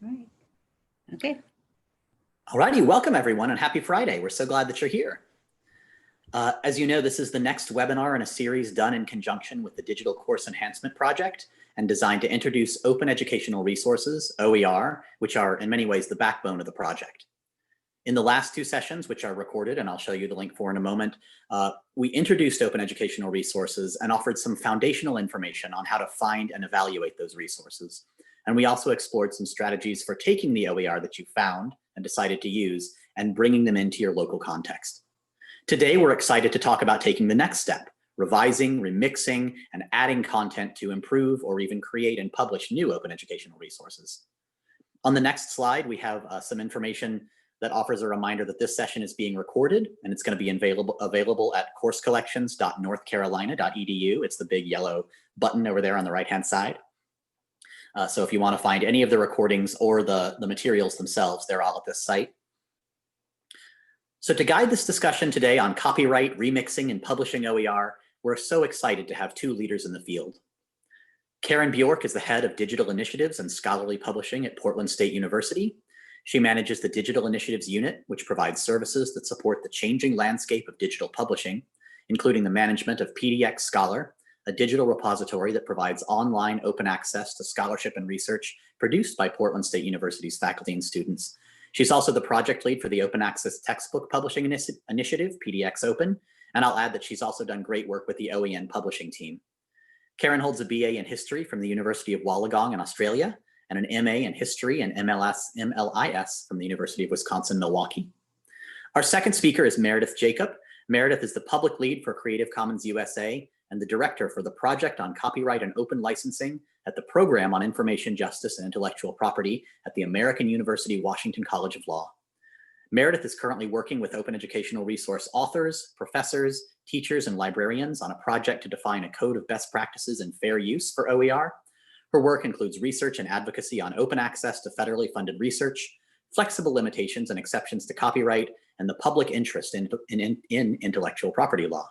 All right. Okay. Alrighty, welcome everyone and happy Friday. We're so glad that you're here. As you know, this is the next webinar in a series done in conjunction with the Digital Course Enhancement Project and designed to introduce open educational resources, OER, which are in many ways the backbone of the project. In the last two sessions, which are recorded, and I'll show you the link for in a moment, we introduced open educational resources and offered some foundational information on how to find and evaluate those resources. And we also explored some strategies for taking the OER that you found and decided to use and bringing them into your local context. Today, we're excited to talk about taking the next step, revising, remixing, and adding content to improve or even create and publish new open educational resources. On the next slide, we have some information that offers a reminder that this session is being recorded and it's going to be available at coursecollections.northcarolina.edu. It's the big yellow button over there on the right-hand side. So if you want to find any of the recordings or the materials themselves, they're all at this site. So to guide this discussion today on copyright, remixing, and publishing OER, we're so excited to have two leaders in the field. Karen Bjork is the head of digital initiatives and scholarly publishing at Portland State University. She manages the Digital Initiatives Unit, which provides services that support the changing landscape of digital publishing, including the management of PDX Scholar, a digital repository that provides online open access to scholarship and research produced by Portland State University's faculty and students. She's also the project lead for the Open Access Textbook Publishing Initiative, PDX Open, and I'll add that she's also done great work with the OEN publishing team. Karen holds a BA in History from the University of Wollongong in Australia, and an MA in History and MLIS from the University of Wisconsin-Milwaukee. Our second speaker is Meredith Jacob. Meredith is the public lead for Creative Commons USA and the director for the Project on Copyright and Open Licensing at the Program on Information Justice and Intellectual Property at the American University Washington College of Law. Meredith is currently working with open educational resource authors, professors, teachers, and librarians on a project to define a code of best practices and fair use for OER. Her work includes research and advocacy on open access to federally funded research, flexible limitations and exceptions to copyright, and the public interest in intellectual property law.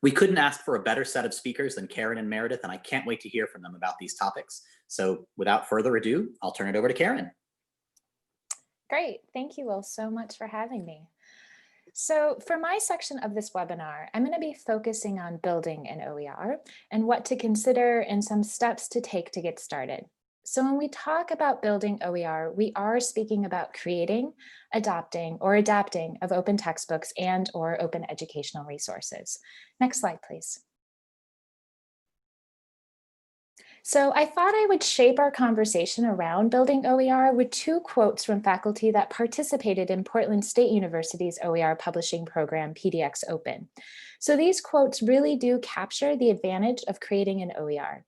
We couldn't ask for a better set of speakers than Karen and Meredith, and I can't wait to hear from them about these topics. So without further ado, I'll turn it over to Karen. Great, thank you all so much for having me. So for my section of this webinar, I'm going to be focusing on building an OER and what to consider and some steps to take to get started. So when we talk about building OER, we are speaking about creating, adopting, or adapting of open textbooks and or open educational resources. Next slide, please. So I thought I would shape our conversation around building OER with two quotes from faculty that participated in Portland State University's OER publishing program, PDX Open. So these quotes really do capture the advantage of creating an OER.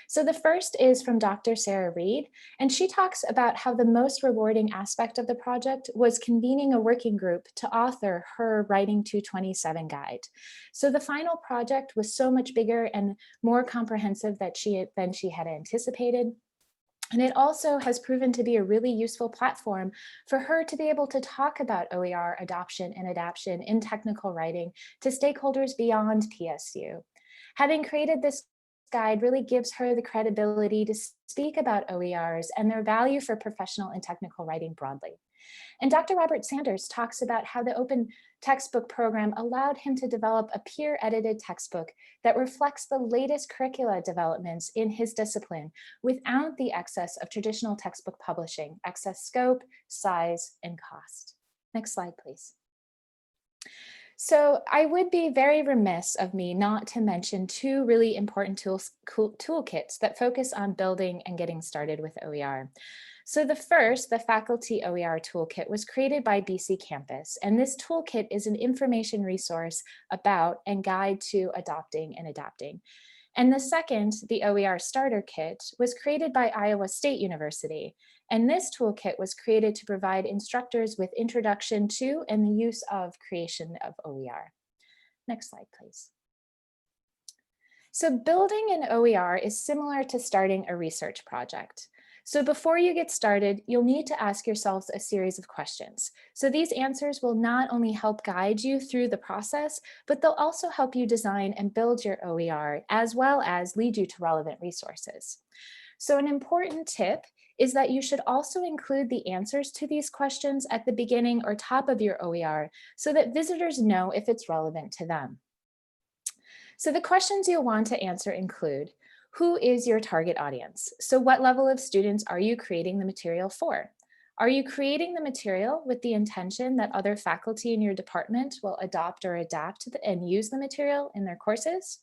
So the first is from Dr. Sarah Reed, and she talks about how the most rewarding aspect of the project was convening a working group to author her Writing 227 guide. So the final project was so much bigger and more comprehensive than she had anticipated. And it also has proven to be a really useful platform for her to be able to talk about OER adoption and adaptation in technical writing to stakeholders beyond PSU. Having created this guide really gives her the credibility to speak about OERs and their value for professional and technical writing broadly. And Dr. Robert Sanders talks about how the open textbook program allowed him to develop a peer-edited textbook that reflects the latest curricula developments in his discipline without the excess of traditional textbook publishing, excess scope, size, and cost. Next slide, please. So I would be very remiss of me not to mention two really important toolkits that focus on building and getting started with OER. So the first, the Faculty OER Toolkit, was created by BC Campus, and this toolkit is an information resource about and guide to adopting and adapting. And the second, the OER Starter Kit, was created by Iowa State University. And this toolkit was created to provide instructors with introduction to and the use of creation of OER. Next slide, please. So building an OER is similar to starting a research project. So before you get started, you'll need to ask yourselves a series of questions. So these answers will not only help guide you through the process, but they'll also help you design and build your OER, as well as lead you to relevant resources. So an important tip is that you should also include the answers to these questions at the beginning or top of your OER so that visitors know if it's relevant to them. So the questions you'll want to answer include, who is your target audience? So what level of students are you creating the material for? Are you creating the material with the intention that other faculty in your department will adopt or adapt and use the material in their courses?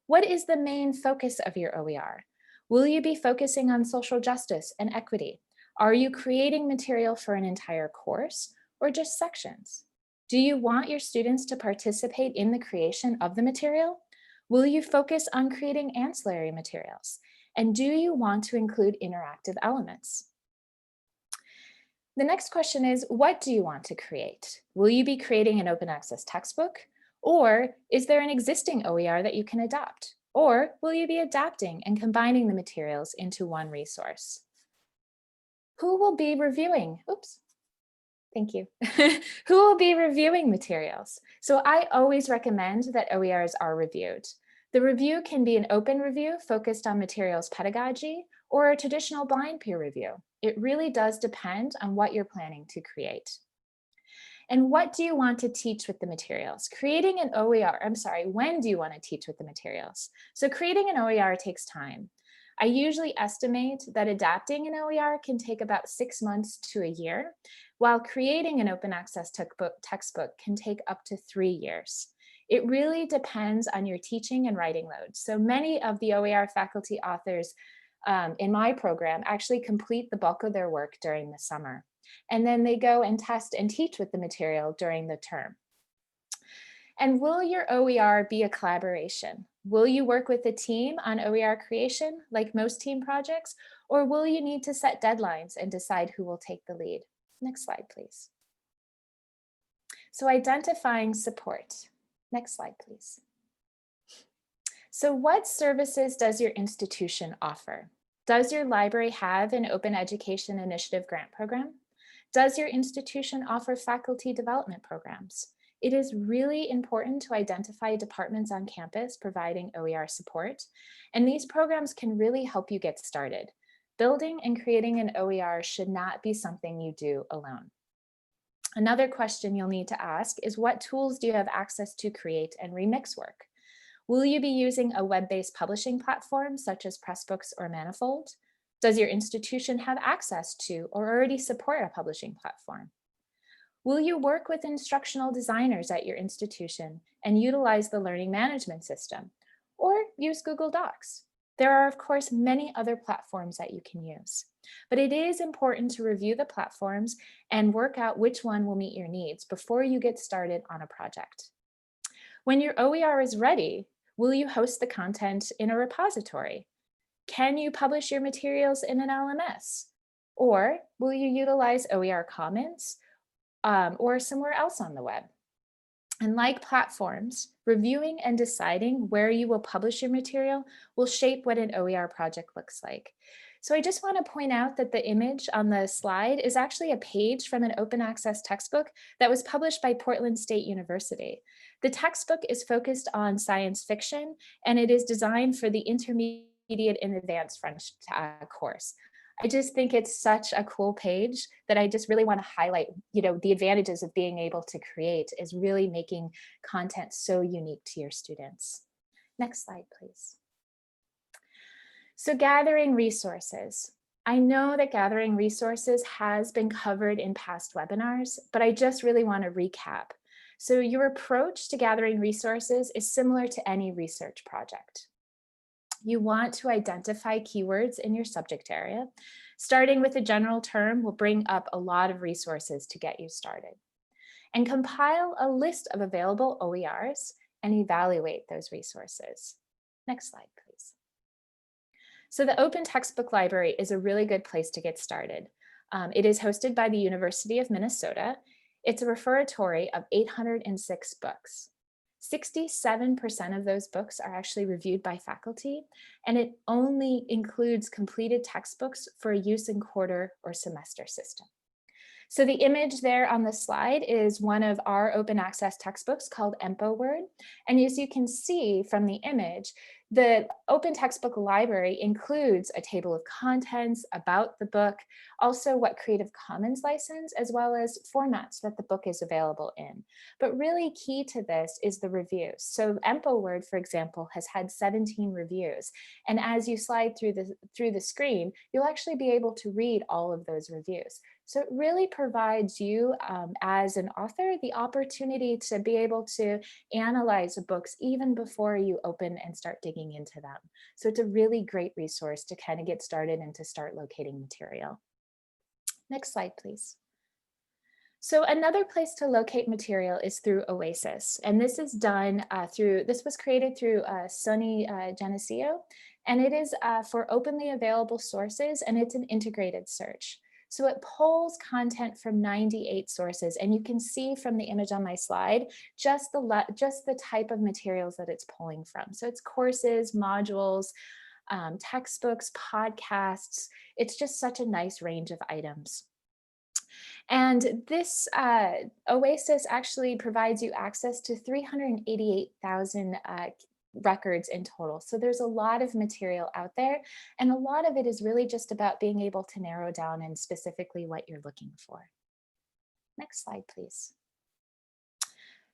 What is the main focus of your OER? Will you be focusing on social justice and equity? Are you creating material for an entire course or just sections? Do you want your students to participate in the creation of the material? Will you focus on creating ancillary materials? And do you want to include interactive elements? The next question is, what do you want to create? Will you be creating an open access textbook? Or is there an existing OER that you can adopt? Or will you be adapting and combining the materials into one resource? Who will be reviewing? Oops. Thank you. Who will be reviewing materials? So I always recommend that OERs are reviewed. The review can be an open review focused on materials pedagogy or a traditional blind peer review. It really does depend on what you're planning to create. And what do you want to teach with the materials? Creating an OER, when do you want to teach with the materials? So creating an OER takes time. I usually estimate that adapting an OER can take about 6 months to a year, while creating an open access textbook can take up to 3 years. It really depends on your teaching and writing load. So many of the OER faculty authors in my program actually complete the bulk of their work during the summer. And then they go and test and teach with the material during the term. And will your OER be a collaboration? Will you work with a team on OER creation like most team projects, or will you need to set deadlines and decide who will take the lead? Next slide, please. So identifying support. Next slide, please. So what services does your institution offer? Does your library have an Open Education Initiative grant program? Does your institution offer faculty development programs? It is really important to identify departments on campus providing OER support, and these programs can really help you get started. Building and creating an OER should not be something you do alone. Another question you'll need to ask is, what tools do you have access to create and remix work? Will you be using a web-based publishing platform such as Pressbooks or Manifold? Does your institution have access to or already support a publishing platform? Will you work with instructional designers at your institution and utilize the learning management system, or use Google Docs? There are, of course, many other platforms that you can use, but it is important to review the platforms and work out which one will meet your needs before you get started on a project. When your OER is ready, will you host the content in a repository? Can you publish your materials in an LMS? Or will you utilize OER Commons or somewhere else on the web? And like platforms, reviewing and deciding where you will publish your material will shape what an OER project looks like. So I just want to point out that the image on the slide is actually a page from an open access textbook that was published by Portland State University. The textbook is focused on science fiction, and it is designed for the intermediate and advanced French course. I just think it's such a cool page that I just really want to highlight, the advantages of being able to create is really making content so unique to your students. Next slide, please. So gathering resources. I know that gathering resources has been covered in past webinars, but I just really want to recap. So your approach to gathering resources is similar to any research project. You want to identify keywords in your subject area. Starting with a general term will bring up a lot of resources to get you started. And compile a list of available OERs and evaluate those resources. Next slide, please. So the Open Textbook Library is a really good place to get started. It is hosted by the University of Minnesota. It's a repository of 806 books. 67% of those books are actually reviewed by faculty, and it only includes completed textbooks for a use in quarter or semester system. So the image there on the slide is one of our open access textbooks called EMPO Word. And as you can see from the image, The open textbook library includes a table of contents about the book, also what Creative Commons license, as well as formats that the book is available in. But really key to this is the reviews. So EmpoWord, for example, has had 17 reviews. And as you slide through the screen, you'll actually be able to read all of those reviews. So it really provides you as an author the opportunity to be able to analyze books even before you open and start digging into them. So it's a really great resource to kind of get started and to start locating material. Next slide, please. So another place to locate material is through Oasis. And this is done this was created through Sony Geneseo, and it is for openly available sources, and it's an integrated search. So it pulls content from 98 sources, and you can see from the image on my slide, just the type of materials that it's pulling from. So it's courses, modules, textbooks, podcasts. It's just such a nice range of items. And this Oasis actually provides you access to 388,000 records in total. So there's a lot of material out there, and a lot of it is really just about being able to narrow down and specifically what you're looking for. Next slide, please.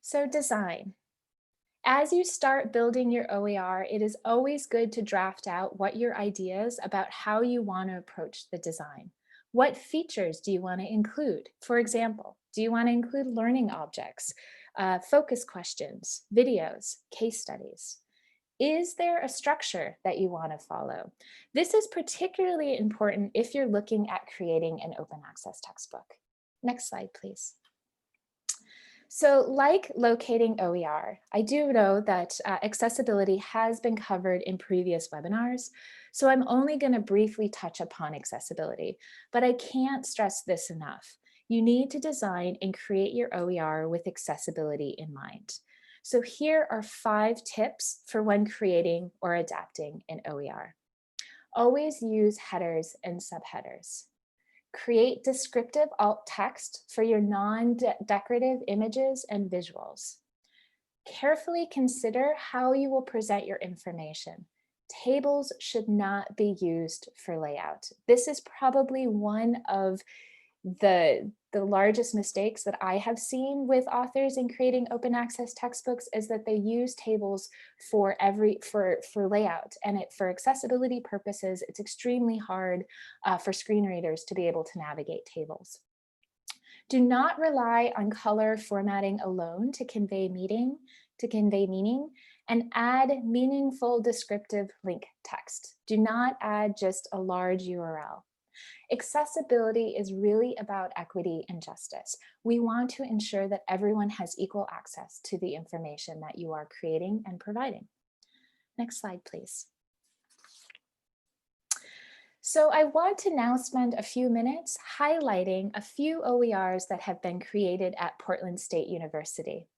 So design. As you start building your OER, it is always good to draft out what your ideas about how you want to approach the design. What features do you want to include? For example, do you want to include learning objects, focus questions, videos, case studies? Is there a structure that you want to follow? This is particularly important if you're looking at creating an open access textbook. Next slide, please. So like locating OER, I do know that accessibility has been covered in previous webinars, so I'm only going to briefly touch upon accessibility, but I can't stress this enough. You need to design and create your OER with accessibility in mind. So here are 5 tips for when creating or adapting an OER. Always use headers and subheaders. Create descriptive alt text for your non-decorative images and visuals. Carefully consider how you will present your information. Tables should not be used for layout. This is probably one of the largest mistakes that I have seen with authors in creating open access textbooks is that they use tables for layout, and for accessibility purposes, it's extremely hard for screen readers to be able to navigate tables. Do not rely on color formatting alone to convey meaning, and add meaningful descriptive link text. Do not add just a large URL. Accessibility is really about equity and justice. We want to ensure that everyone has equal access to the information that you are creating and providing. Next slide, please. So I want to now spend a few minutes highlighting a few OERs that have been created at Portland State University.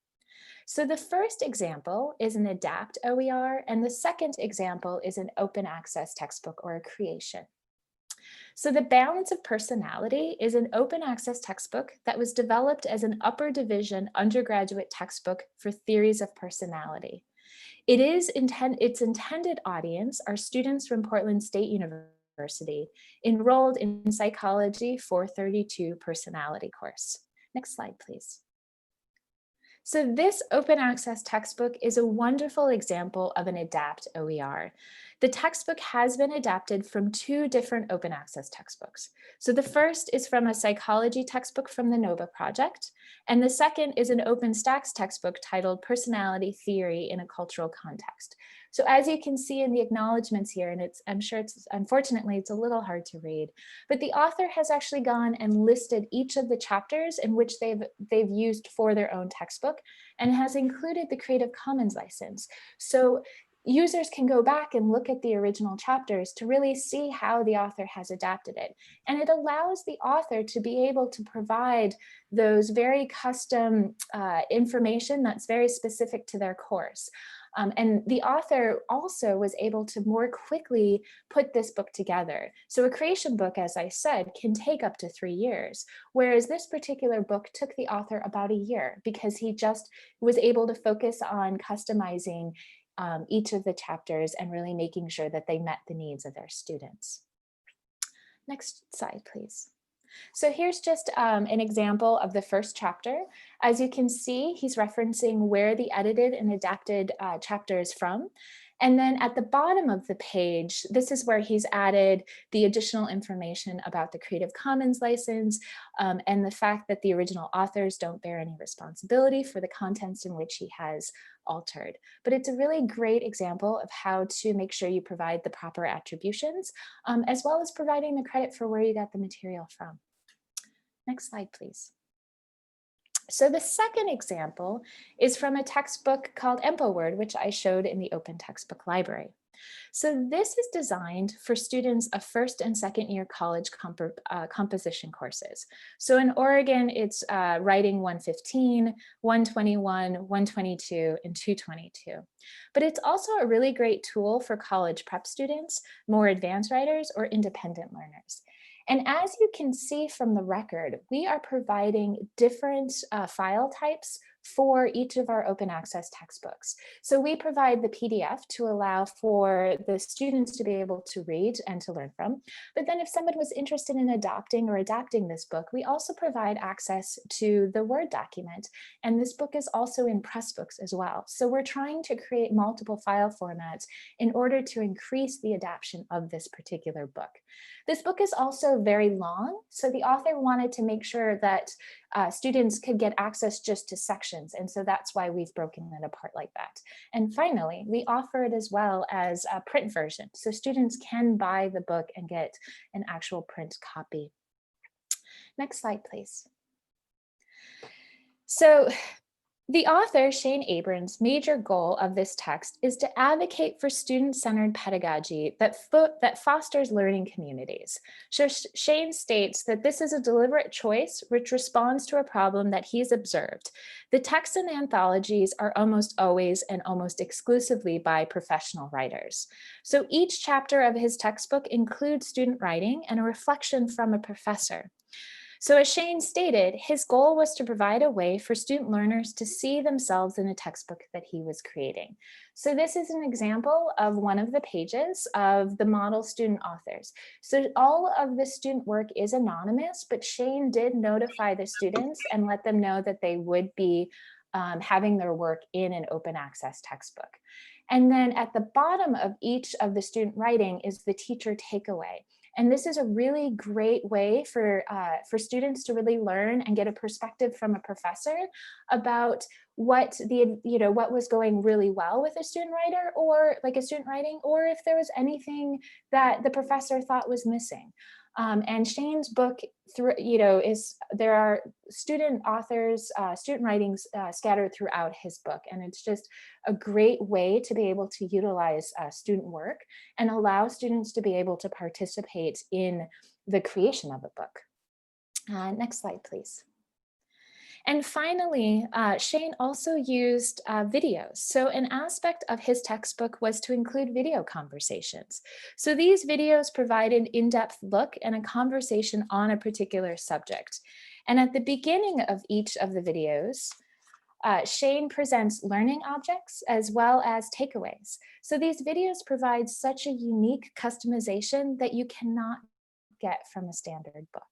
So the first example is an ADAPT OER, and the second example is an open access textbook or a creation. So The Balance of Personality is an open access textbook that was developed as an upper division undergraduate textbook for theories of personality. Its intended audience are students from Portland State University enrolled in Psychology 432 personality course. Next slide, please. So this open access textbook is a wonderful example of an ADAPT OER. The textbook has been adapted from 2 different open access textbooks. So the first is from a psychology textbook from the NOVA project, and the second is an OpenStax textbook titled Personality Theory in a Cultural Context. So as you can see in the acknowledgements here, and unfortunately, it's a little hard to read, but the author has actually gone and listed each of the chapters in which they've used for their own textbook, and has included the Creative Commons license. So users can go back and look at the original chapters to really see how the author has adapted it. And it allows the author to be able to provide those very custom information that's very specific to their course. And the author also was able to more quickly put this book together. So a creation book, as I said, can take up to 3 years, whereas this particular book took the author about a year because he just was able to focus on customizing each of the chapters and really making sure that they met the needs of their students. Next slide, please. So here's just an example of the first chapter. As you can see, he's referencing where the edited and adapted chapter is from. And then at the bottom of the page, this is where he's added the additional information about the Creative Commons license and the fact that the original authors don't bear any responsibility for the contents in which he has altered. But it's a really great example of how to make sure you provide the proper attributions, as well as providing the credit for where you got the material from. Next slide, please. So the second example is from a textbook called EmpoWord, which I showed in the Open Textbook Library. So this is designed for students of first and second year college composition courses. So in Oregon, it's writing 115, 121, 122, and 222. But it's also a really great tool for college prep students, more advanced writers, or independent learners. And as you can see from the record, we are providing different file types for each of our open access textbooks. So we provide the PDF to allow for the students to be able to read and to learn from. But then if someone was interested in adopting or adapting this book, we also provide access to the Word document. And this book is also in Pressbooks as well. So we're trying to create multiple file formats in order to increase the adoption of this particular book. This book is also very long, so the author wanted to make sure that students could get access just to sections, and so that's why we've broken it apart like that. And finally, we offer it as well as a print version, so students can buy the book and get an actual print copy. Next slide, please. So the author, Shane Abrams' major goal of this text is to advocate for student-centered pedagogy that fosters learning communities. So Shane states that this is a deliberate choice which responds to a problem that he's observed. The texts and anthologies are almost always and almost exclusively by professional writers. So each chapter of his textbook includes student writing and a reflection from a professor. So as Shane stated, his goal was to provide a way for student learners to see themselves in a textbook that he was creating. So this is an example of one of the pages of the model student authors. So all of the student work is anonymous, but Shane did notify the students and let them know that they would be having their work in an open access textbook. And then at the bottom of each of the student writing is the teacher takeaway. And this is a really great way for students to really learn and get a perspective from a professor about what was going really well with a student writer or like a student writing, or if there was anything that the professor thought was missing. And Shane's book, there are student authors, student writings scattered throughout his book. And it's just a great way to be able to utilize student work and allow students to be able to participate in the creation of a book. Next slide, please. And finally, Shane also used videos. So an aspect of his textbook was to include video conversations. So these videos provide an in-depth look and a conversation on a particular subject. And at the beginning of each of the videos, Shane presents learning objects as well as takeaways. So these videos provide such a unique customization that you cannot get from a standard book.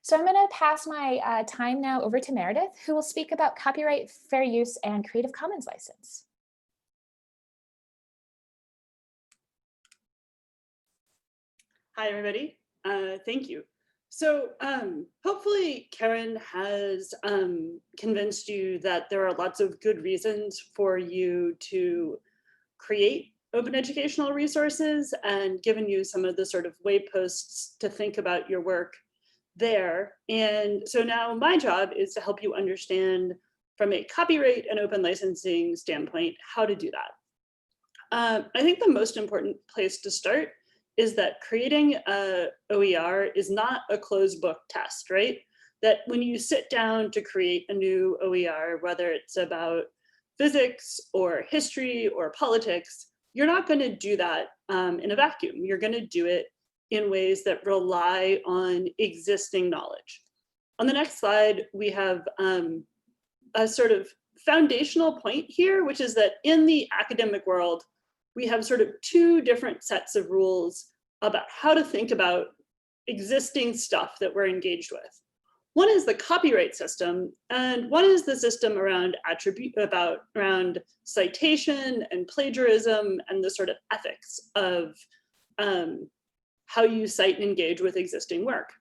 So I'm going to pass my time now over to Meredith, who will speak about copyright, fair use, and Creative Commons license. Hi, everybody. Thank you. So hopefully Karen has convinced you that there are lots of good reasons for you to create open educational resources and given you some of the sort of wayposts to think about your work there. And so now my job is to help you understand from a copyright and open licensing standpoint how to do that. I think the most important place to start is that creating a OER is not a closed book test, right? That when you sit down to create a new OER, whether it's about physics or history or politics, you're not going to do that in a vacuum. You're going to do it in ways that rely on existing knowledge. On the next slide, we have a sort of foundational point here, which is that in the academic world, we have sort of two different sets of rules about how to think about existing stuff that we're engaged with. One is the copyright system, and one is the system around around citation and plagiarism and the sort of ethics of how you cite and engage with existing work.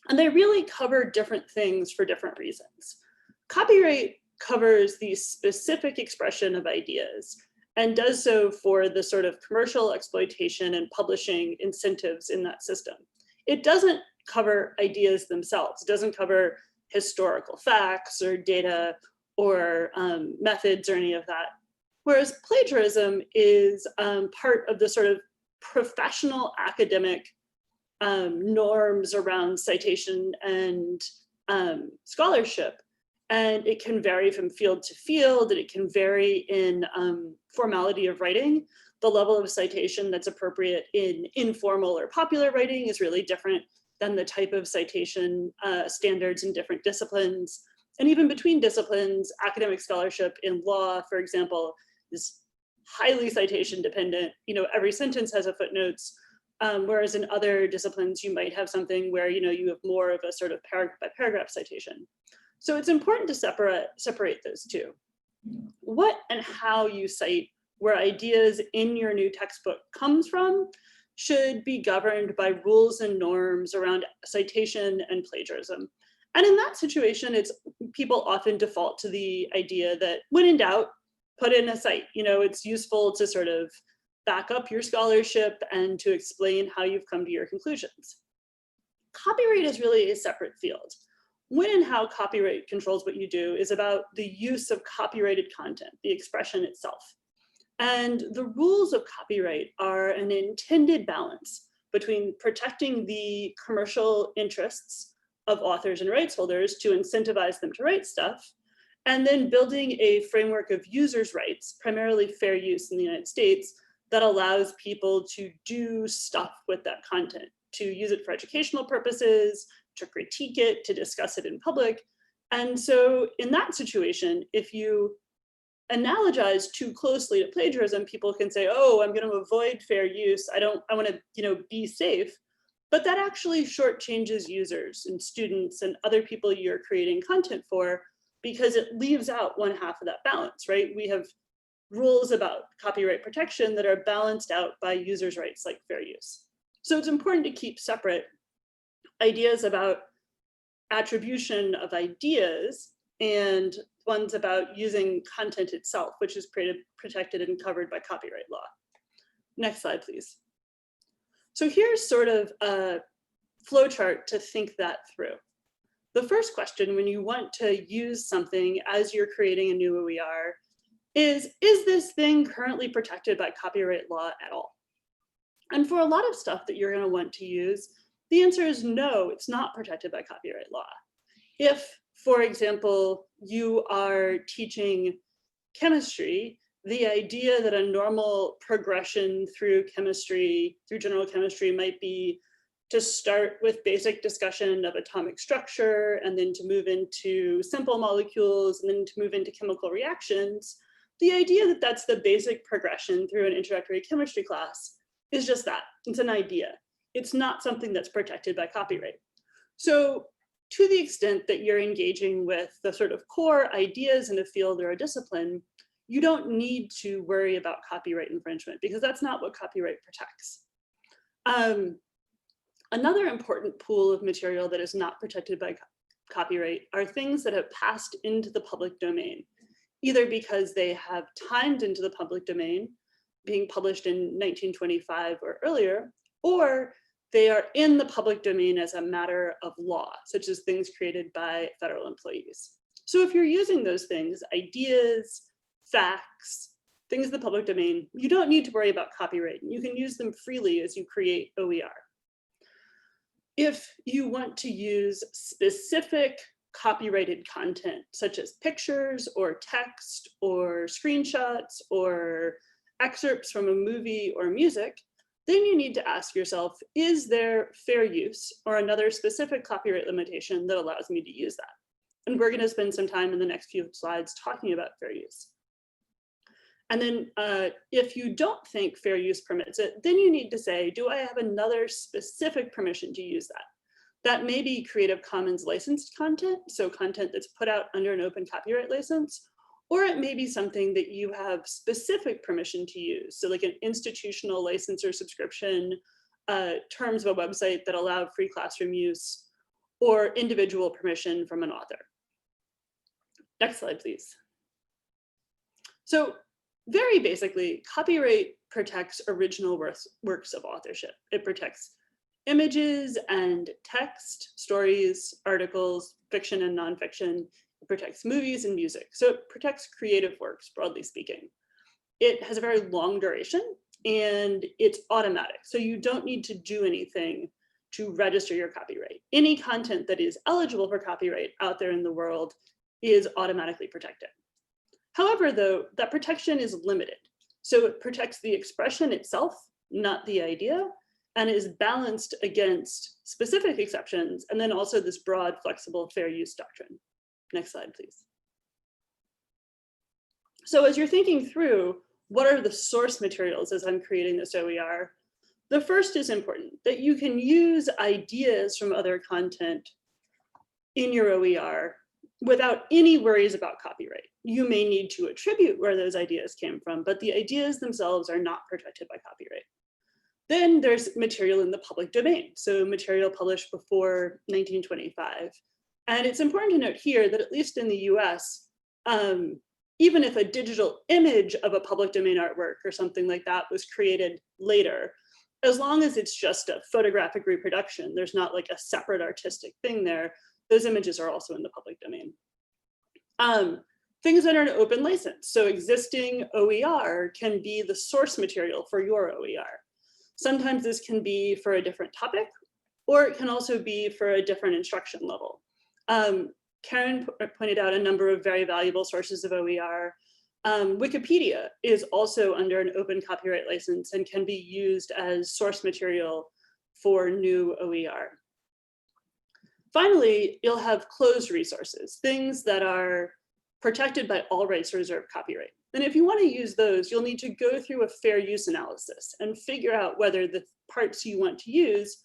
And they really cover different things for different reasons. Copyright covers the specific expression of ideas and does so for the sort of commercial exploitation and publishing incentives in that system. It doesn't cover ideas themselves. It doesn't cover historical facts or data or methods or any of that. Whereas plagiarism is part of the sort of professional academic norms around citation and scholarship. And it can vary from field to field, and it can vary in formality of writing. The level of citation that's appropriate in informal or popular writing is really different than the type of citation standards in different disciplines. And even between disciplines, academic scholarship in law, for example, is highly citation dependent. You know, every sentence has a footnotes, whereas in other disciplines, you might have something where, you know, you have more of a sort of paragraph by paragraph citation. So it's important to separate those two. What and how you cite where ideas in your new textbook comes from should be governed by rules and norms around citation and plagiarism. And in that situation, people often default to the idea that when in doubt, put in a cite. You know, it's useful to sort of back up your scholarship and to explain how you've come to your conclusions. Copyright is really a separate field. When and how copyright controls what you do is about the use of copyrighted content, the expression itself. And the rules of copyright are an intended balance between protecting the commercial interests of authors and rights holders to incentivize them to write stuff, and then building a framework of users' rights, primarily fair use in the United States, that allows people to do stuff with that content, to use it for educational purposes, to critique it, to discuss it in public. And so in that situation, if you analogize too closely to plagiarism, people can say, oh, I'm going to avoid fair use. I want to, you know, be safe. But that actually shortchanges users and students and other people you're creating content for, because it leaves out one half of that balance, right? We have rules about copyright protection that are balanced out by users' rights like fair use. So it's important to keep separate ideas about attribution of ideas and ones about using content itself, which is protected and covered by copyright law. Next slide, please. So here's sort of a flowchart to think that through. The first question when you want to use something as you're creating a new OER is this thing currently protected by copyright law at all? And for a lot of stuff that you're going to want to use, the answer is no, it's not protected by copyright law. If, for example, you are teaching chemistry, the idea that a normal progression through chemistry, through general chemistry, might be to start with basic discussion of atomic structure, and then to move into simple molecules, and then to move into chemical reactions, the idea that that's the basic progression through an introductory chemistry class is just that. It's an idea. It's not something that's protected by copyright. So to the extent that you're engaging with the sort of core ideas in a field or a discipline, you don't need to worry about copyright infringement, because that's not what copyright protects. Another important pool of material that is not protected by copyright are things that have passed into the public domain, either because they have timed into the public domain, being published in 1925 or earlier, or they are in the public domain as a matter of law, such as things created by federal employees. So if you're using those things, ideas, facts, things in the public domain, you don't need to worry about copyright. You can use them freely as you create OER. If you want to use specific copyrighted content, such as pictures or text or screenshots or excerpts from a movie or music, then you need to ask yourself, is there fair use or another specific copyright limitation that allows me to use that? And we're going to spend some time in the next few slides talking about fair use. And then if you don't think fair use permits it, then you need to say, do I have another specific permission to use that? That may be Creative Commons licensed content, so content that's put out under an open copyright license, or it may be something that you have specific permission to use. So like an institutional license or subscription, terms of a website that allow free classroom use, or individual permission from an author. Next slide, please. So very basically, copyright protects original works of authorship. It protects images and text, stories, articles, fiction and nonfiction. It protects movies and music. So it protects creative works, broadly speaking. It has a very long duration and it's automatic. So you don't need to do anything to register your copyright. Any content that is eligible for copyright out there in the world is automatically protected. However, though, that protection is limited. So it protects the expression itself, not the idea, and is balanced against specific exceptions, and then also this broad, flexible, fair use doctrine. Next slide, please. So as you're thinking through, what are the source materials as I'm creating this OER? The first is important, that you can use ideas from other content in your OER without any worries about copyright. You may need to attribute where those ideas came from, but the ideas themselves are not protected by copyright. Then there's material in the public domain, so material published before 1925. And it's important to note here that at least in the US, even if a digital image of a public domain artwork or something like that was created later, as long as it's just a photographic reproduction, there's not like a separate artistic thing there, those images are also in the public domain. Things that are an open license. So existing OER can be the source material for your OER. Sometimes this can be for a different topic, or it can also be for a different instruction level. Karen pointed out a number of very valuable sources of OER. Wikipedia is also under an open copyright license and can be used as source material for new OER. Finally, you'll have closed resources, things that are protected by all rights reserved copyright. And if you want to use those, you'll need to go through a fair use analysis and figure out whether the parts you want to use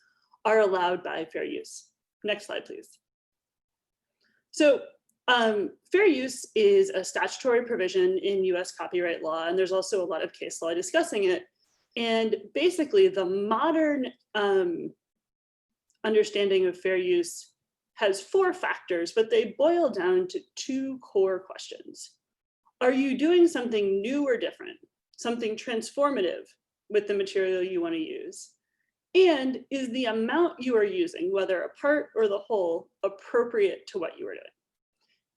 are allowed by fair use. Next slide, please. So fair use is a statutory provision in US copyright law, and there's also a lot of case law discussing it. And basically the modern understanding of fair use has 4 factors, but they boil down to 2 core questions. Are you doing something new or different, something transformative with the material you want to use? And is the amount you are using, whether a part or the whole, appropriate to what you are doing?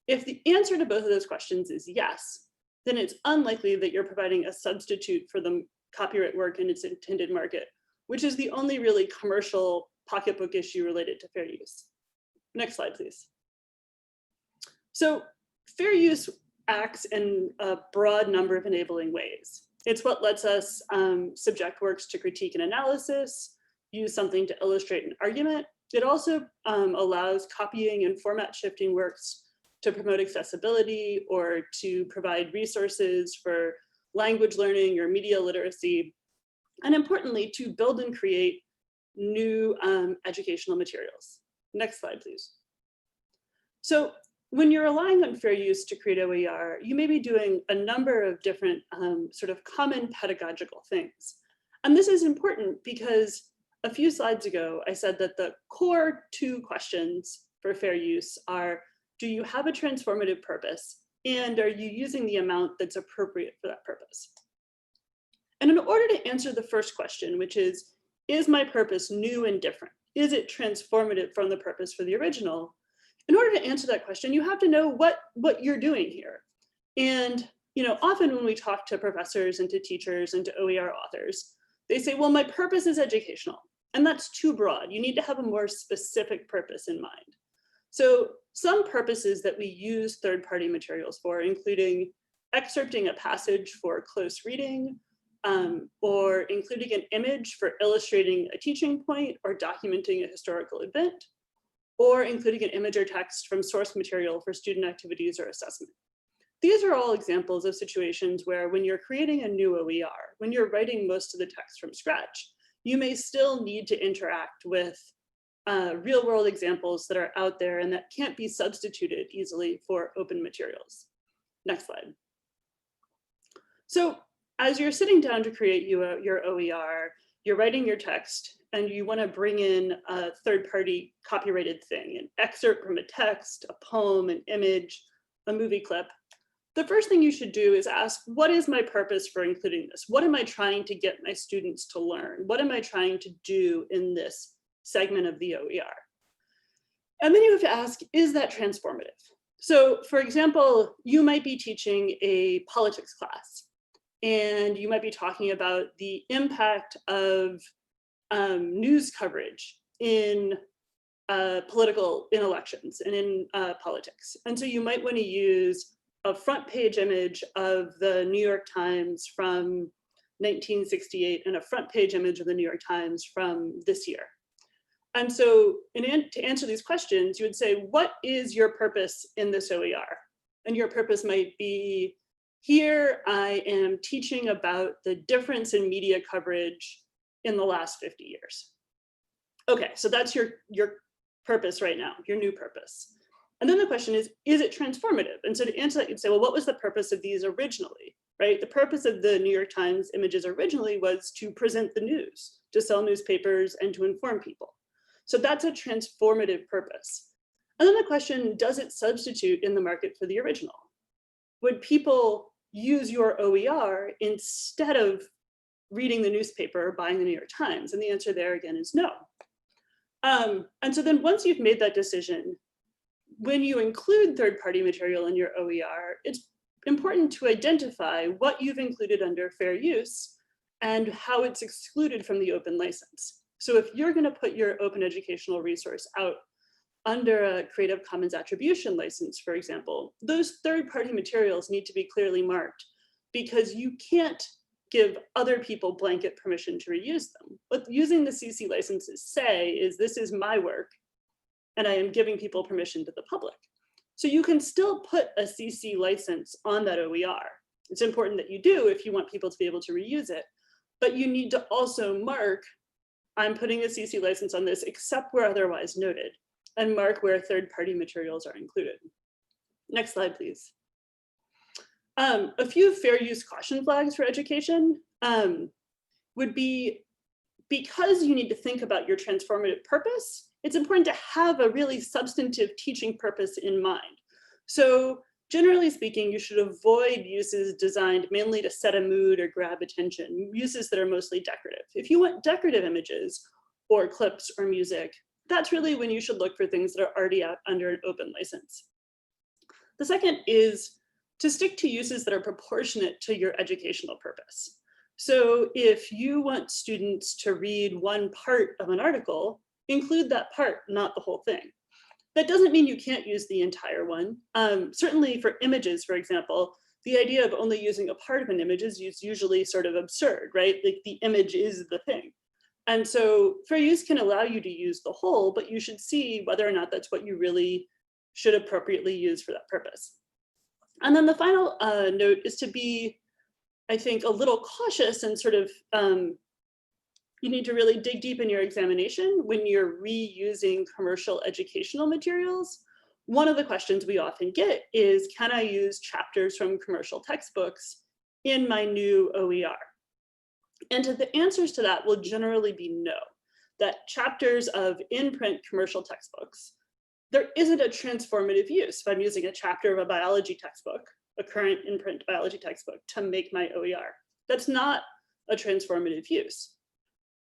If the answer to both of those questions is yes, then it's unlikely that you're providing a substitute for the copyright work in its intended market, which is the only really commercial pocketbook issue related to fair use. Next slide, please. So fair use acts in a broad number of enabling ways. It's what lets us subject works to critique and analysis, use something to illustrate an argument. It also allows copying and format shifting works to promote accessibility or to provide resources for language learning or media literacy, and importantly, to build and create new educational materials. Next slide, please. So when you're relying on fair use to create OER, you may be doing a number of different sort of common pedagogical things. And this is important because a few slides ago, I said that the core 2 questions for fair use are, do you have a transformative purpose? And are you using the amount that's appropriate for that purpose? And in order to answer the first question, which is my purpose new and different? Is it transformative from the purpose for the original? In order to answer that question, you have to know what you're doing here. And often when we talk to professors and to teachers and to OER authors, they say, well, my purpose is educational. And that's too broad. You need to have a more specific purpose in mind. So some purposes that we use third-party materials for, including excerpting a passage for close reading, or including an image for illustrating a teaching point or documenting a historical event, or including an image or text from source material for student activities or assessment. These are all examples of situations where when you're creating a new OER, when you're writing most of the text from scratch, you may still need to interact with real world examples that are out there and that can't be substituted easily for open materials. Next slide. So as you're sitting down to create your OER, you're writing your text and you want to bring in a third-party copyrighted thing, an excerpt from a text, a poem, an image, a movie clip. The first thing you should do is ask, what is my purpose for including this? What am I trying to get my students to learn? What am I trying to do in this segment of the OER? And then you have to ask, is that transformative? So for example, you might be teaching a politics class and you might be talking about the impact of news coverage in elections and in politics. And so you might want to use a front page image of the New York Times from 1968 and a front page image of the New York Times from this year. And so to answer these questions, you would say, what is your purpose in this OER? And your purpose might be, here I am teaching about the difference in media coverage in the last 50 years. Okay, so that's your purpose right now, your new purpose. And then the question is it transformative? And so to answer that, you'd say, well, what was the purpose of these originally, right? The purpose of the New York Times images originally was to present the news, to sell newspapers and to inform people. So that's a transformative purpose. And then the question, does it substitute in the market for the original? Would people use your OER instead of reading the newspaper or buying the New York Times? And the answer there again is no. And so then once you've made that decision, when you include third-party material in your OER, it's important to identify what you've included under fair use and how it's excluded from the open license. So if you're going to put your open educational resource out under a Creative Commons attribution license, for example, those third-party materials need to be clearly marked because you can't give other people blanket permission to reuse them. What using the CC licenses say is, this is my work and I am giving people permission to the public. So you can still put a CC license on that OER. It's important that you do if you want people to be able to reuse it, but you need to also mark, I'm putting a CC license on this except where otherwise noted, and mark where third-party materials are included. Next slide, please. A few fair use caution flags for education would be, because you need to think about your transformative purpose, it's important to have a really substantive teaching purpose in mind. So generally speaking, you should avoid uses designed mainly to set a mood or grab attention, uses that are mostly decorative. If you want decorative images or clips or music, that's really when you should look for things that are already out under an open license. The second is to stick to uses that are proportionate to your educational purpose. So if you want students to read one part of an article, include that part, not the whole thing. That doesn't mean you can't use the entire one. Certainly for images, for example, the idea of only using a part of an image is usually sort of absurd, right? Like the image is the thing. And so fair use can allow you to use the whole, but you should see whether or not that's what you really should appropriately use for that purpose. And then the final note is to be, I think, a little cautious and sort of, you need to really dig deep in your examination when you're reusing commercial educational materials. One of the questions we often get is, can I use chapters from commercial textbooks in my new OER? And the answers to that will generally be no, that chapters of in-print commercial textbooks, there isn't a transformative use. If I'm using a chapter of a biology textbook, a current in-print biology textbook, to make my OER, that's not a transformative use.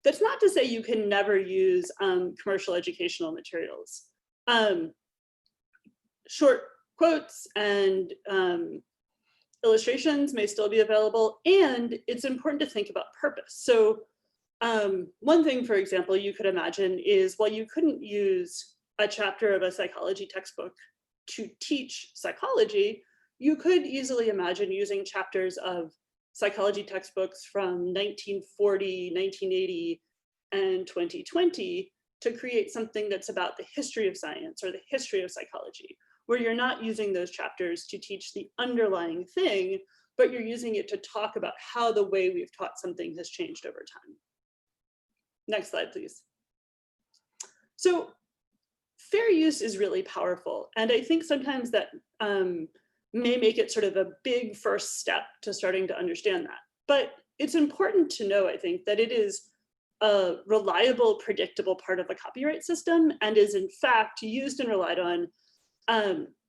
That's not to say you can never use commercial educational materials. Short quotes and illustrations may still be available, and it's important to think about purpose. So one thing, for example, you could imagine is, while you couldn't use a chapter of a psychology textbook to teach psychology, you could easily imagine using chapters of psychology textbooks from 1940, 1980, and 2020 to create something that's about the history of science or the history of psychology, where you're not using those chapters to teach the underlying thing, but you're using it to talk about how the way we've taught something has changed over time. Next slide, please. So fair use is really powerful. And I think sometimes that may make it sort of a big first step to starting to understand that. But it's important to know, I think, that it is a reliable, predictable part of the copyright system and is in fact used and relied on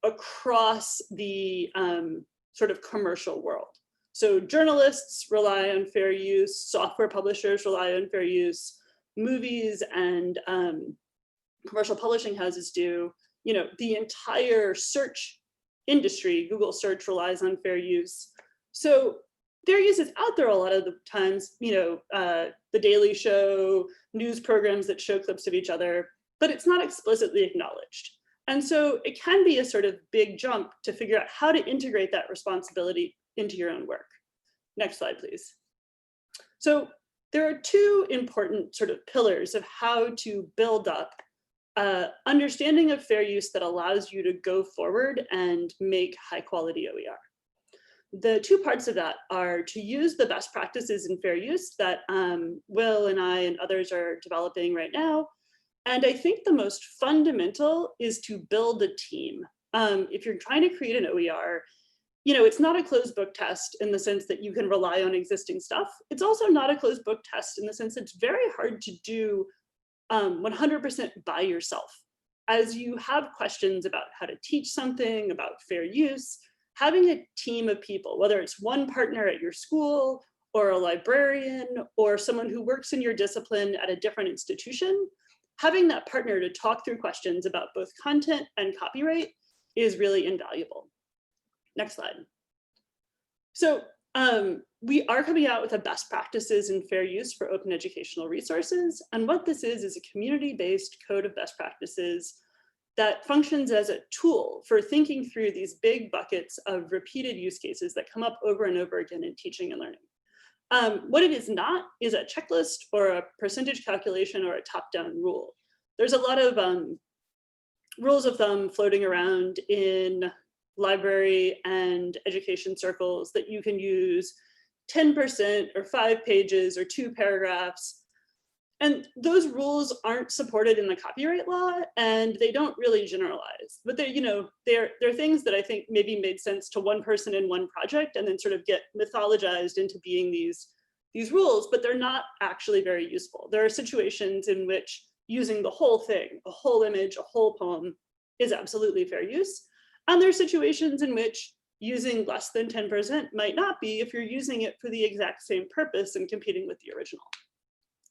across the sort of commercial world. So journalists rely on fair use, software publishers rely on fair use, movies and commercial publishing houses do. You know, the entire search industry, Google search, relies on fair use. So fair use is out there a lot of the times, you know, The Daily Show, news programs that show clips of each other, but it's not explicitly acknowledged. And so it can be a sort of big jump to figure out how to integrate that responsibility into your own work. Next slide, please. So there are two important sort of pillars of how to build up understanding of fair use that allows you to go forward and make high quality OER. The two parts of that are to use the best practices in fair use that Will and I and others are developing right now. And I think the most fundamental is to build a team. If you're trying to create an OER, you know, it's not a closed book test in the sense that you can rely on existing stuff. It's also not a closed book test in the sense it's very hard to do 100% by yourself. As you have questions about how to teach something, about fair use, having a team of people, whether it's one partner at your school or a librarian or someone who works in your discipline at a different institution, having that partner to talk through questions about both content and copyright is really invaluable. Next slide. So we are coming out with a best practices in fair use for open educational resources. And what this is a community-based code of best practices that functions as a tool for thinking through these big buckets of repeated use cases that come up over and over again in teaching and learning. What it is not is a checklist or a percentage calculation or a top-down rule. There's a lot of rules of thumb floating around in library and education circles that you can use 10% or 5 pages or 2 paragraphs. And those rules aren't supported in the copyright law and they don't really generalize, but they're, you know, they're things that I think maybe made sense to one person in one project and then sort of get mythologized into being these rules, but they're not actually very useful. There are situations in which using the whole thing, a whole image, a whole poem is absolutely fair use. And there are situations in which using less than 10% might not be if you're using it for the exact same purpose and competing with the original.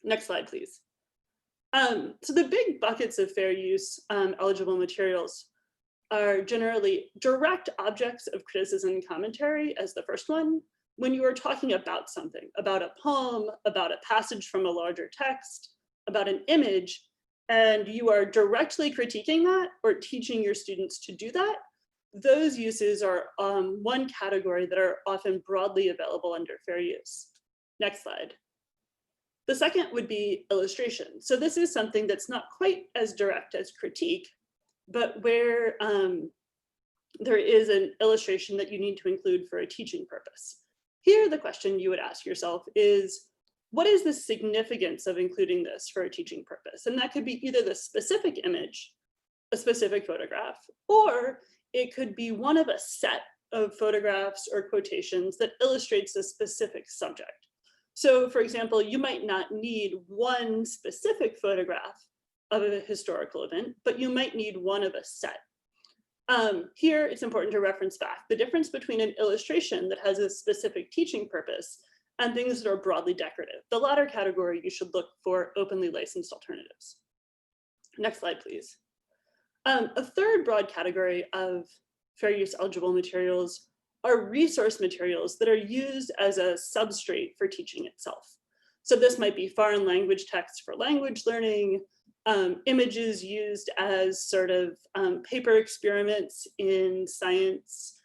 Next slide, please. So the big buckets of fair use eligible materials are generally direct objects of criticism and commentary as the first one. When you are talking about something, about a poem, about a passage from a larger text, about an image, and you are directly critiquing that or teaching your students to do that, those uses are one category that are often broadly available under fair use. Next slide. The second would be illustration. So this is something that's not quite as direct as critique, but where there is an illustration that you need to include for a teaching purpose. Here, the question you would ask yourself is, what is the significance of including this for a teaching purpose? And that could be either the specific image, a specific photograph, or it could be one of a set of photographs or quotations that illustrates a specific subject. So for example, you might not need one specific photograph of a historical event, but you might need one of a set. Here, it's important to reference back the difference between an illustration that has a specific teaching purpose and things that are broadly decorative. The latter category, you should look for openly licensed alternatives. Next slide, please. A third broad category of fair use eligible materials are resource materials that are used as a substrate for teaching itself. So this might be foreign language text for language learning, images used as sort of paper experiments in science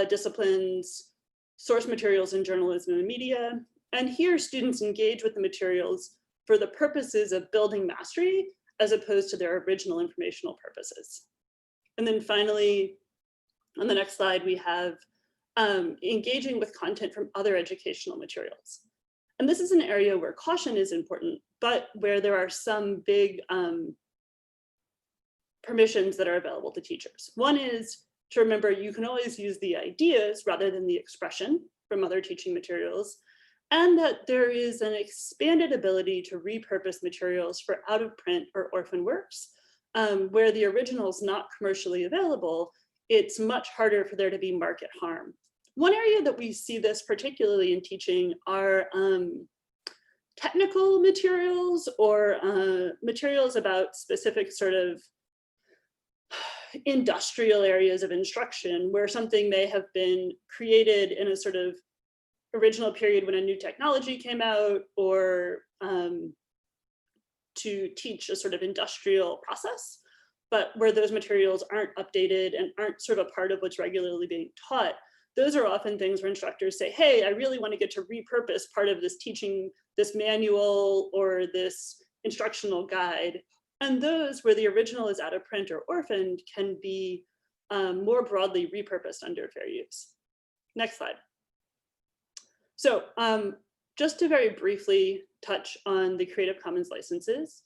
disciplines, source materials in journalism and media. And here students engage with the materials for the purposes of building mastery as opposed to their original informational purposes. And then finally, on the next slide, we have engaging with content from other educational materials. And this is an area where caution is important, but where there are some big permissions that are available to teachers. One is to remember you can always use the ideas rather than the expression from other teaching materials, and that there is an expanded ability to repurpose materials for out of print or orphan works, where the original is not commercially available. It's much harder for there to be market harm. One area that we see this particularly in teaching are technical materials or materials about specific sort of industrial areas of instruction, where something may have been created in a sort of original period when a new technology came out, or to teach a sort of industrial process, but where those materials aren't updated and aren't sort of a part of what's regularly being taught. Those are often things where instructors say, hey, I really want to get to repurpose part of this teaching, this manual or this instructional guide. And those where the original is out of print or orphaned can be more broadly repurposed under fair use. Next slide. So just to very briefly touch on the Creative Commons licenses,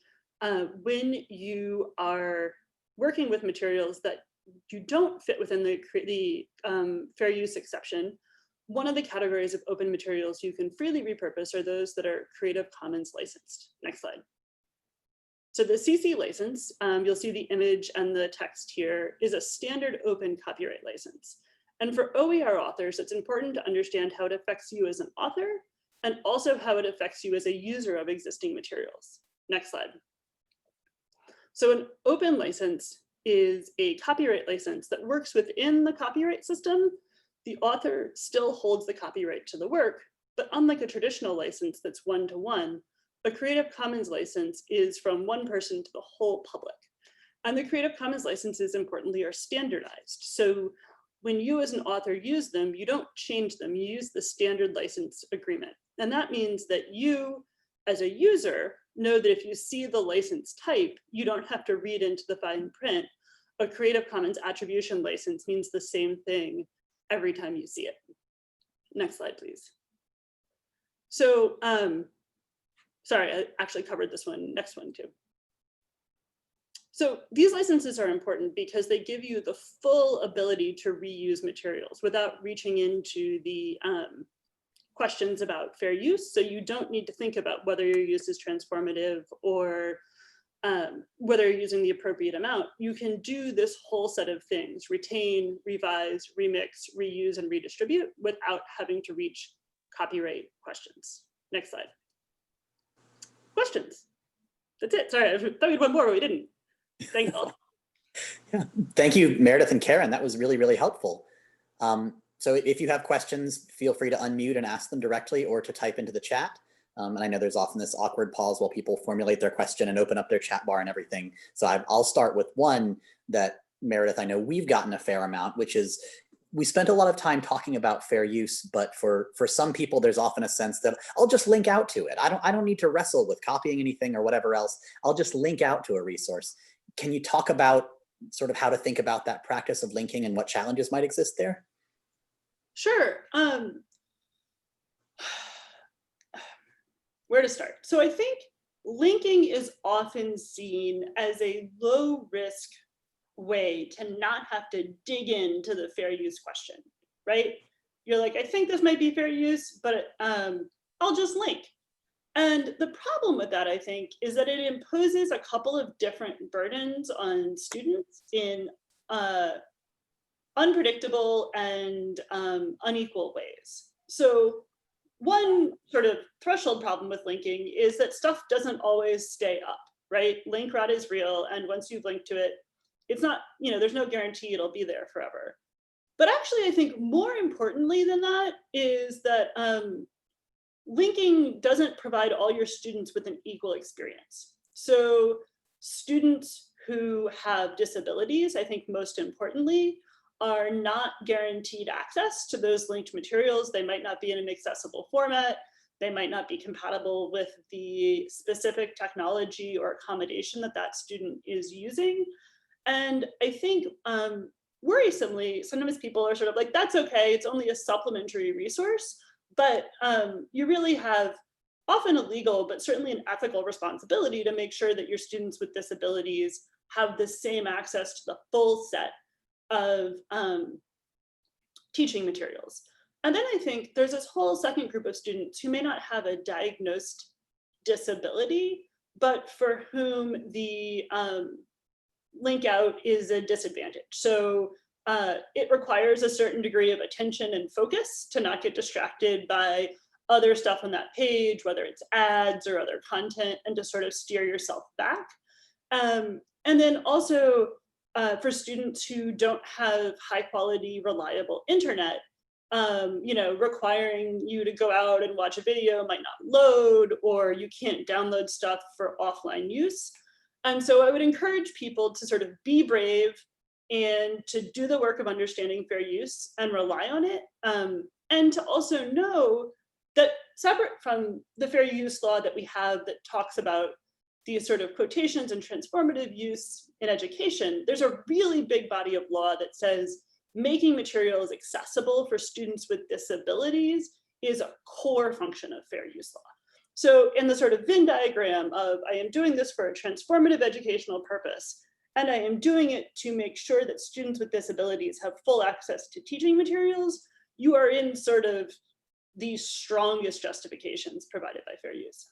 when you are working with materials that you don't fit within the fair use exception, one of the categories of open materials you can freely repurpose are those that are Creative Commons licensed. Next slide. So the CC license, you'll see the image and the text here, is a standard open copyright license. And for OER authors, it's important to understand how it affects you as an author and also how it affects you as a user of existing materials. Next slide. So an open license is a copyright license that works within the copyright system. The author still holds the copyright to the work, but unlike a traditional license that's one-to-one, a Creative Commons license is from one person to the whole public. And the Creative Commons licenses, importantly, are standardized. So when you as an author use them, you don't change them, you use the standard license agreement. And that means that you, as a user, know that if you see the license type, you don't have to read into the fine print. A Creative Commons attribution license means the same thing every time you see it. Next slide, please. So, sorry, I actually covered this one, next one too. So these licenses are important because they give you the full ability to reuse materials without reaching into the questions about fair use. So you don't need to think about whether your use is transformative or whether you're using the appropriate amount. You can do this whole set of things: retain, revise, remix, reuse, and redistribute without having to reach copyright questions. Next slide. Questions? That's it. Sorry, I thought we'd one more, but we didn't. Thanks all. Yeah, thank you, Meredith and Karen. That was really, really helpful. So if you have questions, feel free to unmute and ask them directly or to type into the chat. And I know there's often this awkward pause while people formulate their question and open up their chat bar and everything. So I'll start with one that, Meredith, I know we've gotten a fair amount, which is, we spent a lot of time talking about fair use, but for some people, there's often a sense that I'll just link out to it. I don't need to wrestle with copying anything or whatever else. I'll just link out to a resource. Can you talk about sort of how to think about that practice of linking and what challenges might exist there? Sure. Where to start? So I think linking is often seen as a low risk way to not have to dig into the fair use question, right? You're like, I think this might be fair use, but I'll just link. And the problem with that, I think, is that it imposes a couple of different burdens on students in unpredictable and unequal ways. So one sort of threshold problem with linking is that stuff doesn't always stay up, right? Link rot is real, and once you've linked to it, it's not, there's no guarantee it'll be there forever. But actually, I think more importantly than that is that linking doesn't provide all your students with an equal experience. So students who have disabilities, I think most importantly, are not guaranteed access to those linked materials. They might not be in an accessible format. they might not be compatible with the specific technology or accommodation that that student is using. And I think worrisomely, sometimes people are sort of like, that's okay, it's only a supplementary resource, but you really have often a legal, but certainly an ethical responsibility to make sure that your students with disabilities have the same access to the full set of teaching materials. And then I think there's this whole second group of students who may not have a diagnosed disability, but for whom the link out is a disadvantage. So it requires a certain degree of attention and focus to not get distracted by other stuff on that page, whether it's ads or other content, and to sort of steer yourself back. And then also for students who don't have high quality, reliable internet, requiring you to go out and watch a video might not load, or you can't download stuff for offline use. And so I would encourage people to sort of be brave and to do the work of understanding fair use and rely on it. And to also know that separate from the fair use law that we have that talks about these sort of quotations and transformative use in education, there's a really big body of law that says making materials accessible for students with disabilities is a core function of fair use law. So in the sort of Venn diagram of I am doing this for a transformative educational purpose, and I am doing it to make sure that students with disabilities have full access to teaching materials, you are in sort of the strongest justifications provided by fair use.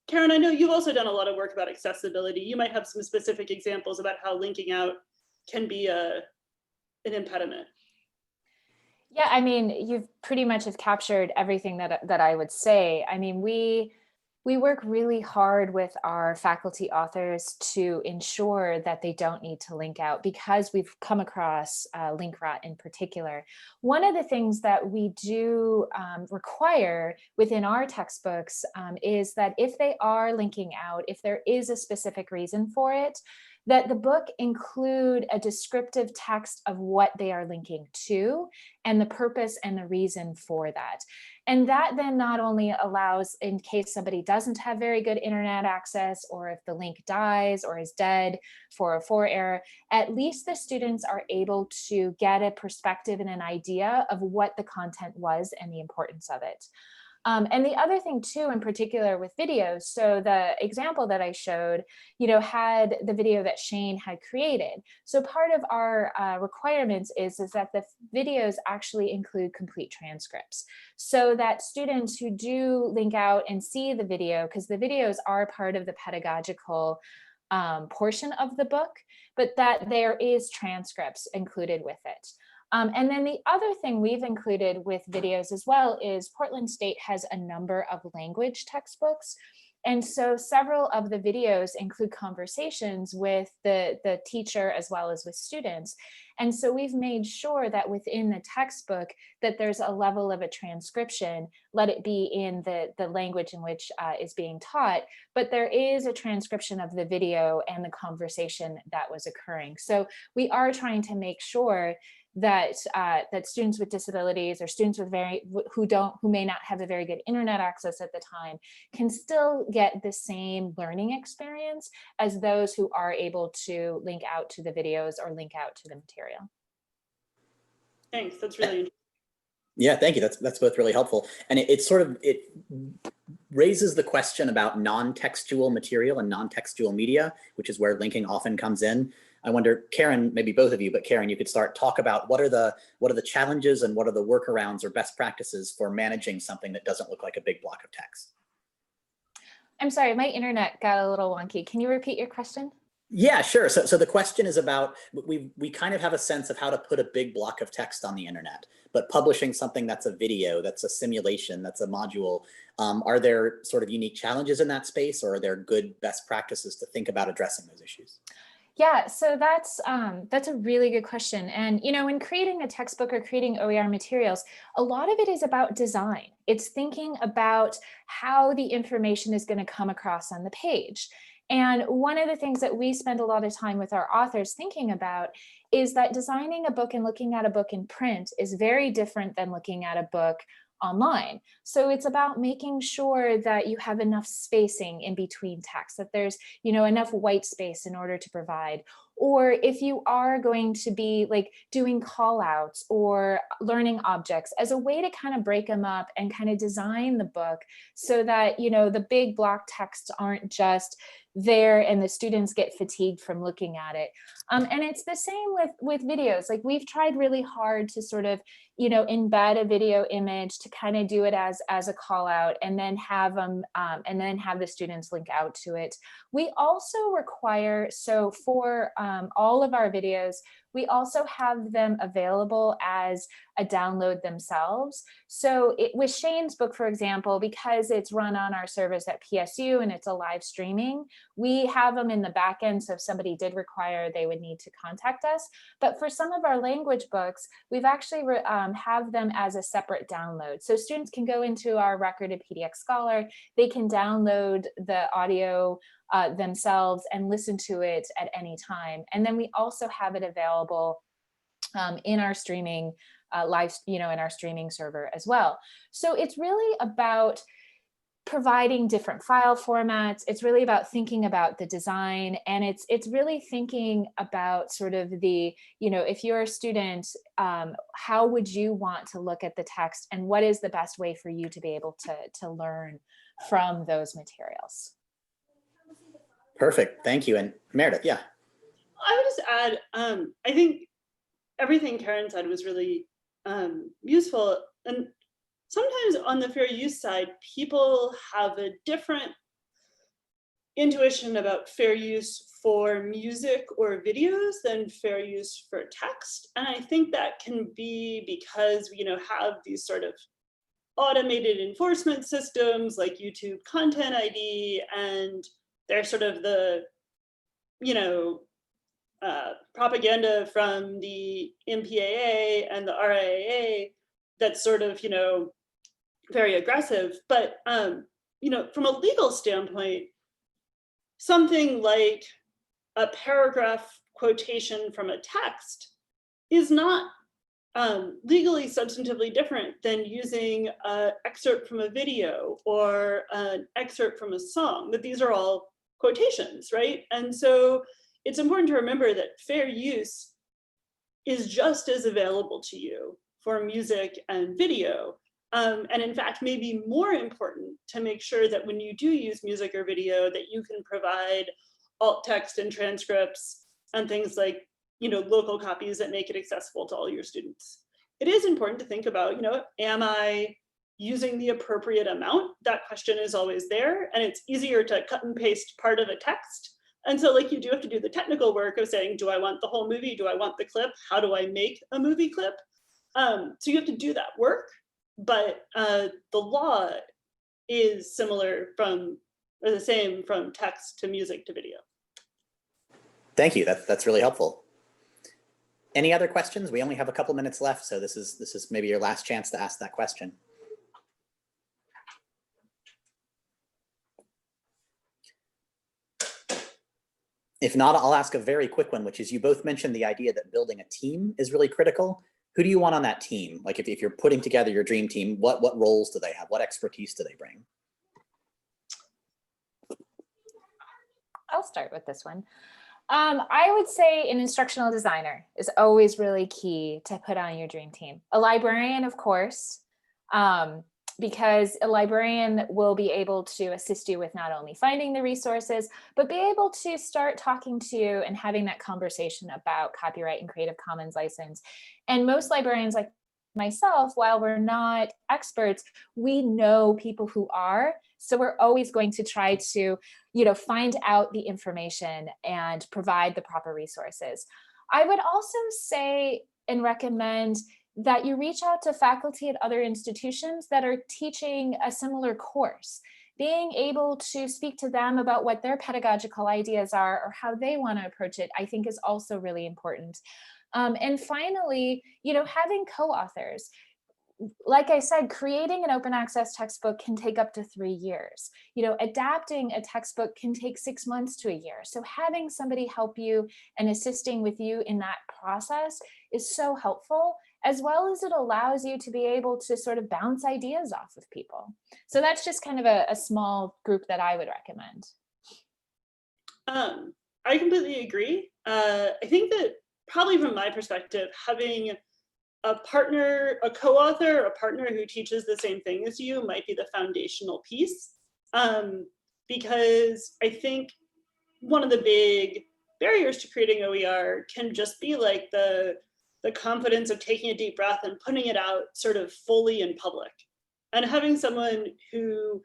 Karen, I know you've also done a lot of work about accessibility. You might have some specific examples about how linking out can be an impediment. Yeah, I mean, you've pretty much have captured everything that I would say. I mean, we work really hard with our faculty authors to ensure that they don't need to link out, because we've come across link rot in particular. One of the things that we do require within our textbooks is that if they are linking out, if there is a specific reason for it, that the book include a descriptive text of what they are linking to and the purpose and the reason for that. And that then not only allows, in case somebody doesn't have very good internet access, or if the link dies or is dead for a 4 error, at least the students are able to get a perspective and an idea of what the content was and the importance of it. And the other thing too, in particular with videos, so the example that I showed, had the video that Shane had created. So part of our requirements is that the videos actually include complete transcripts, so that students who do link out and see the video, because the videos are part of the pedagogical portion of the book, but that there is transcripts included with it. And then the other thing we've included with videos as well is Portland State has a number of language textbooks. And so several of the videos include conversations with the teacher as well as with students. And so we've made sure that within the textbook that there's a level of a transcription, let it be in the language in which is being taught, but there is a transcription of the video and the conversation that was occurring. So we are trying to make sure that that students with disabilities, or students with who may not have a very good internet access at the time, can still get the same learning experience as those who are able to link out to the videos or link out to the material. Thanks, that's really interesting. Yeah, thank you. That's both really helpful. And it raises the question about non-textual material and non-textual media, which is where linking often comes in. I wonder, Karen, maybe both of you, but Karen, you could talk about what are the challenges and what are the workarounds or best practices for managing something that doesn't look like a big block of text. I'm sorry, my internet got a little wonky. Can you repeat your question? Yeah, sure. So the question is about, we kind of have a sense of how to put a big block of text on the internet, but publishing something that's a video, that's a simulation, that's a module, are there sort of unique challenges in that space, or are there good best practices to think about addressing those issues? Yeah, so that's a really good question. And, when creating a textbook or creating OER materials, a lot of it is about design. It's thinking about how the information is going to come across on the page. And one of the things that we spend a lot of time with our authors thinking about is that designing a book and looking at a book in print is very different than looking at a book online. So it's about making sure that you have enough spacing in between texts, that there's, you know, enough white space in order to provide. Or if you are going to be like doing call outs or learning objects as a way to kind of break them up and kind of design the book so that, you know, the big block texts aren't just there and the students get fatigued from looking at it. And it's the same with videos. Like we've tried really hard to sort of, you know, embed a video image to kind of do it as a call out and then have them and then have the students link out to it. We also require, so for all of our videos, we also have them available as a download themselves. So with Shane's book, for example, because it's run on our service at PSU and it's a live streaming, we have them in the back end. So if somebody did require, they would need to contact us. But for some of our language books, we've actually have them as a separate download. So students can go into our recorded PDX Scholar, they can download the audio themselves and listen to it at any time. And then we also have it available in our streaming live, you know, in our streaming server as well. So it's really about providing different file formats. It's really about thinking about the design, and it's really thinking about sort of the, you know, if you're a student, how would you want to look at the text and what is the best way for you to be able to learn from those materials. Perfect, thank you. And Meredith, yeah. I would just add, I think everything Karen said was really useful. And sometimes on the fair use side, people have a different intuition about fair use for music or videos than fair use for text. And I think that can be because we, you know, have these sort of automated enforcement systems like YouTube Content ID, and they're sort of the, you know, propaganda from the MPAA and the RIAA that's sort of, you know, very aggressive. But, you know, from a legal standpoint, something like a paragraph quotation from a text is not legally substantively different than using an excerpt from a video or an excerpt from a song, that these are all quotations, right? And so it's important to remember that fair use is just as available to you for music and video. And in fact, maybe more important to make sure that when you do use music or video, that you can provide alt text and transcripts and things like, you know, local copies that make it accessible to all your students. It is important to think about, you know, am I using the appropriate amount? That question is always there, and it's easier to cut and paste part of a text. And so like you do have to do the technical work of saying, do I want the whole movie? Do I want the clip? How do I make a movie clip? So you have to do that work, but the law is similar from, or the same from text to music to video. Thank you, that's really helpful. Any other questions? We only have a couple minutes left, so this is maybe your last chance to ask that question. If not, I'll ask a very quick one, which is you both mentioned the idea that building a team is really critical. Who do you want on that team? Like if you're putting together your dream team, what roles do they have? What expertise do they bring? I'll start with this one. I would say an instructional designer is always really key to put on your dream team. A librarian, of course, because a librarian will be able to assist you with not only finding the resources, but be able to start talking to you and having that conversation about copyright and Creative Commons license. And most librarians like myself, while we're not experts, we know people who are. So we're always going to try to, you know, find out the information and provide the proper resources. I would also say and recommend that you reach out to faculty at other institutions that are teaching a similar course. Being able to speak to them about what their pedagogical ideas are or how they want to approach it, I think is also really important. And finally, you know, having co-authors. like I said, creating an open access textbook can take up to 3 years. Adapting a textbook can take 6 months to a year. So having somebody help you and assisting with you in that process is so helpful, as well as it allows you to be able to sort of bounce ideas off of people. So that's just kind of a small group that I would recommend. I completely agree. I think that probably from my perspective, having a partner, a co-author, a partner who teaches the same thing as you might be the foundational piece. Because I think one of the big barriers to creating OER can just be like the confidence of taking a deep breath and putting it out sort of fully in public. And having someone who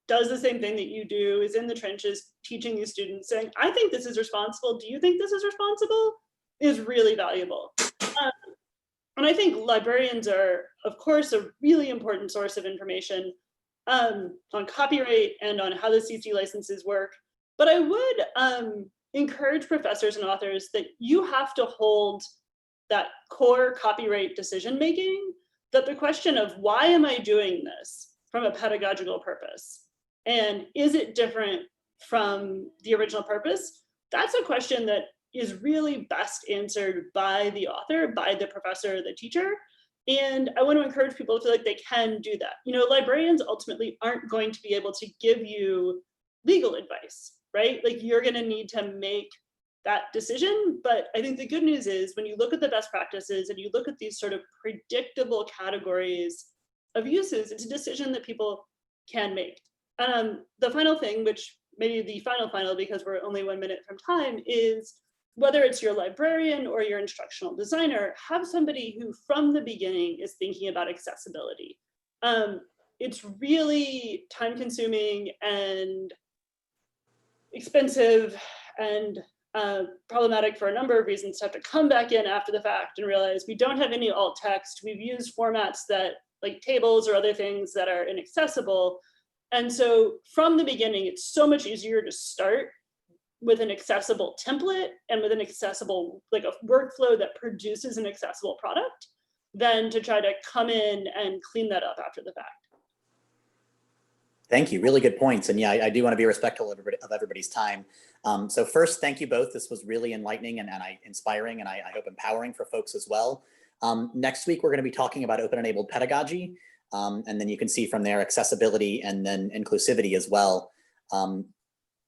does the same thing that you do, is in the trenches teaching these students, saying, I think this is responsible, do you think this is responsible, is really valuable. And I think librarians are, of course, a really important source of information on copyright and on how the CC licenses work. But I would encourage professors and authors that you have to hold that core copyright decision-making, that the question of why am I doing this from a pedagogical purpose? And is it different from the original purpose? That's a question that is really best answered by the author, by the professor, the teacher. And I want to encourage people to feel like they can do that. Librarians ultimately aren't going to be able to give you legal advice, right? Like you're going to need to make that decision. But I think the good news is when you look at the best practices and you look at these sort of predictable categories of uses, it's a decision that people can make. The final thing, which maybe the final, because we're only 1 minute from time, is whether it's your librarian or your instructional designer, have somebody who from the beginning is thinking about accessibility. It's really time consuming and expensive and problematic for a number of reasons to have to come back in after the fact and realize we don't have any alt text. We've used formats that like tables or other things that are inaccessible. And so from the beginning, it's so much easier to start with an accessible template and with an accessible, like a workflow that produces an accessible product than to try to come in and clean that up after the fact. Thank you, really good points. And yeah, I do want to be respectful of everybody's time. So first, thank you both. This was really enlightening and inspiring, and I hope empowering for folks as well. Next week, we're going to be talking about open-enabled pedagogy. And then you can see from there accessibility and then inclusivity as well.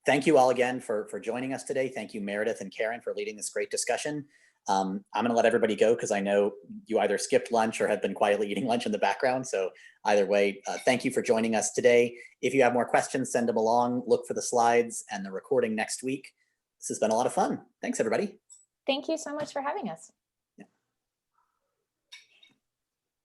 Thank you all again for joining us today. Thank you, Meredith and Karen, for leading this great discussion. I'm going to let everybody go because I know you either skipped lunch or have been quietly eating lunch in the background. So either way, thank you for joining us today. If you have more questions, send them along. Look for the slides and the recording next week. This has been a lot of fun. Thanks, everybody. Thank you so much for having us.